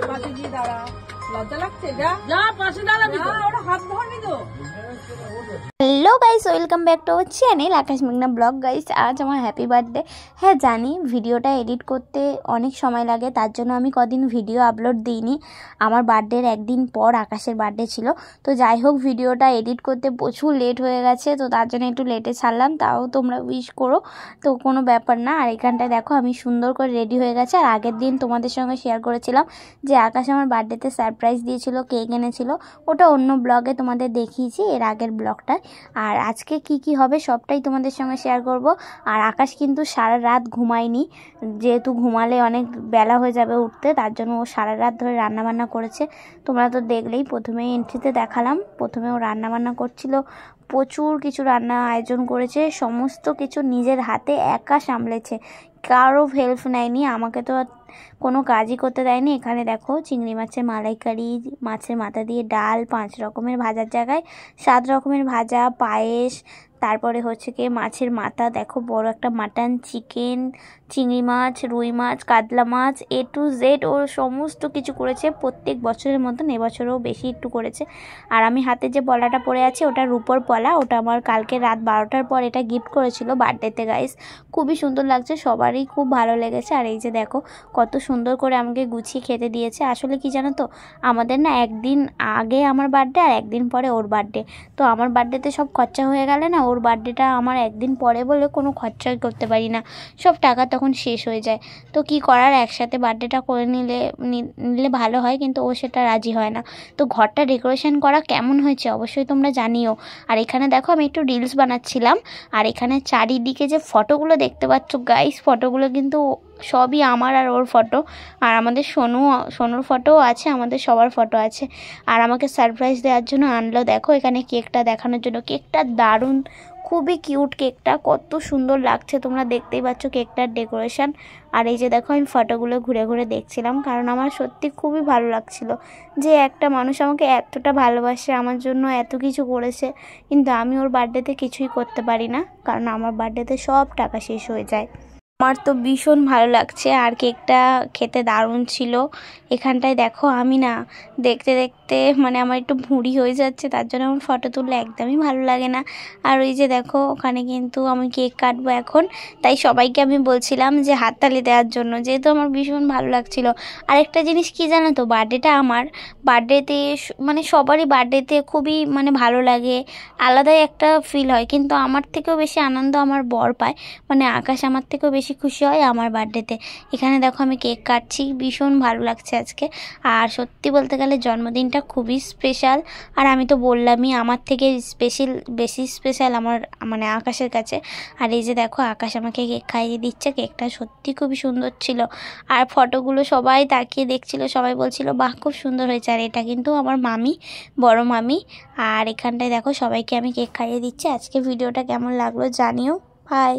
পাশে গিয়ে দাঁড়া, লজ্জা লাগছে? যা যা পাশে দাঁড়া, ওটা হাত ধরবি তো। Hello guys, welcome back to our channel Akash মেঘনা ব্লগ। গাইস, আজ আমার হ্যাপি বার্থডে। হ্যাঁ জানি, ভিডিওটা এডিট করতে অনেক সময় লাগে, তার জন্য আমি কদিন ভিডিও আপলোড দিইনি। আমার বার্থডের একদিন পর আকাশের বার্থডে ছিল, তো যাই হোক ভিডিওটা এডিট করতে প্রচুর লেট হয়ে গেছে, তো তার জন্য একটু লেটে ছাড়লাম। তাও তোমরা উইশ করো, তো কোনো ব্যাপার না। আর এখানটায় দেখো আমি সুন্দর করে রেডি হয়ে গেছে। আর আগের দিন তোমাদের সঙ্গে শেয়ার করেছিলাম যে আকাশ আমার বার্থডেতে সারপ্রাইজ দিয়েছিল, কেক এনেছিল। ওটা অন্য ব্লগে তোমাদের দেখিয়েছি, এর আগের ব্লগটায়। আর আজকে কি হবে সবটাই তোমাদের সঙ্গে শেয়ার করব। আর আকাশ কিন্তু সারা রাত ঘুমায়নি, যেহেতু ঘুমালে অনেক বেলা হয়ে যাবে উঠতে, তার জন্য ও সারা রাত ধরে রান্নাবান্না করেছে। তোমরা তো দেখলেই, প্রথমেই এন্ট্রিতে দেখালাম, প্রথমে ও রান্নাবান্না করছিল, প্রচুর কিছু রান্না আয়োজন করেছে, সমস্ত কিছু নিজের হাতে একা সামলেছে, কারো হেল্প নেয়নি। আমাকে তো কোনো কাজই করতে দেয়নি। এখানে দেখো চিংড়ি মাছের মালাইকারি, মাছের মাথা দিয়ে ডাল, 5 রকমের ভাজার জায়গায় 7 রকমের ভাজা, পায়েস, তারপরে হচ্ছে কি মাছের মাথা, দেখো বড় একটা মাটন, চিকেন, চিংড়ি মাছ, রুই মাছ, কাতলা মাছ, A to Z ও সমস্ত কিছু করেছে। প্রত্যেক বছরের মতন এবছরও বেশি একটু করেছে। আর আমি হাতে যে পলাটা পরে আছি ওটা রূপোর পলা, ওটা আমার কালকে রাত 12টার পর এটা গিফট করেছিল বার্থডেতে। গাইস, খুবই সুন্দর লাগছে, সবারই খুব ভালো লেগেছে। আর এই যে দেখো কত সুন্দর করে আমাকে গুছিয়ে খেতে দিয়েছে। আসলে কি জানো তো, আমাদের না একদিন আগে আমার বার্থডে আর একদিন পরে ওর বার্থডে, তো আমার বার্থডেতে সব খরচা হয়ে গেলে না, ওর বার্থডেটা আমার একদিন পরে বলে কোনো খরচাই করতে পারি না, সব টাকা তখন শেষ হয়ে যায়। তো কি করার, একসাথে বার্থডেটা করে নিলে ভালো হয়, কিন্তু ও সেটা রাজি হয় না। তো ঘরটা ডেকোরেশন করা কেমন হয়েছে অবশ্যই তোমরা জানিও। আর এখানে দেখো আমি একটু রিলস বানাচ্ছিলাম, আর এখানে চারিদিকে যে ফটোগুলো দেখতে পাচ্ছ গাইস, ফটোগুলো কিন্তু সবই আমার আর ওর ফটো। আর আমাদের সোনুর ফটোও আছে, আমাদের সবার ফটো আছে। আর আমাকে সারপ্রাইজ দেওয়ার জন্য আনলো, দেখো এখানে কেকটা দেখানোর জন্য। কেকটা দারুণ, খুবই কিউট কেকটা, কত সুন্দর লাগছে, তোমরা দেখতেই পাচ্ছ কেকটার ডেকোরেশন। আর এই যে দেখো আমি ফটোগুলো ঘুরে ঘুরে দেখছিলাম, কারণ আমার সত্যি খুবই ভালো লাগছিল যে একটা মানুষ আমাকে এতটা ভালোবাসে, আমার জন্য এত কিছু করেছে, কিন্তু আমি ওর বার্থডেতে কিছুই করতে পারি না, কারণ আমার বার্থডেতে সব টাকা শেষ হয়ে যায়। আমার তো ভীষণ ভালো লাগছে, আর কেকটা খেতে দারুণ ছিল। এখানটায় দেখো আমি না দেখতে দেখতে মানে আমার একটু ভুঁড়ি হয়ে যাচ্ছে, তার জন্য আমার ফটো তুললে একদমই ভালো লাগে না। আর ওই যে দেখো ওখানে কিন্তু আমি কেক কাটবো এখন, তাই সবাইকে আমি বলছিলাম যে হাততালি দেওয়ার জন্য, যেহেতু আমার ভীষণ ভালো লাগছিল। আর একটা জিনিস কি জানো তো, বার্থডেটা আমার বার্থডেতে মানে সবারই বার্থডেতে খুবই মানে ভালো লাগে, আলাদাই একটা ফিল হয়, কিন্তু আমার থেকেও বেশি আনন্দ আমার বর পায়, মানে আকাশ আমার থেকেও বেশি খুশি হয় আমার বার্থডেতে। এখানে দেখো আমি কেক কাটছি, ভীষণ ভালো লাগছে আজকে। আর সত্যি বলতে গেলে জন্মদিনটা খুবই স্পেশাল। আর আমি তো বললামই, আমার থেকে বেশি স্পেশাল আমার মানে আকাশের কাছে। আর এই যে দেখো আকাশ আমাকে কেক খাইয়ে দিচ্ছে, কেকটা সত্যি খুবই সুন্দর ছিল। আর ফটোগুলো সবাই তাকিয়ে দেখছিল, সবাই বলছিল বাহ খুব সুন্দর হয়েছে। আর এটা কিন্তু আমার মামি, বড় মামি। আর এখানটায় দেখো সবাইকে আমি কেক খাইয়ে দিচ্ছি। আজকে ভিডিওটা কেমন লাগলো জানিও। বাই।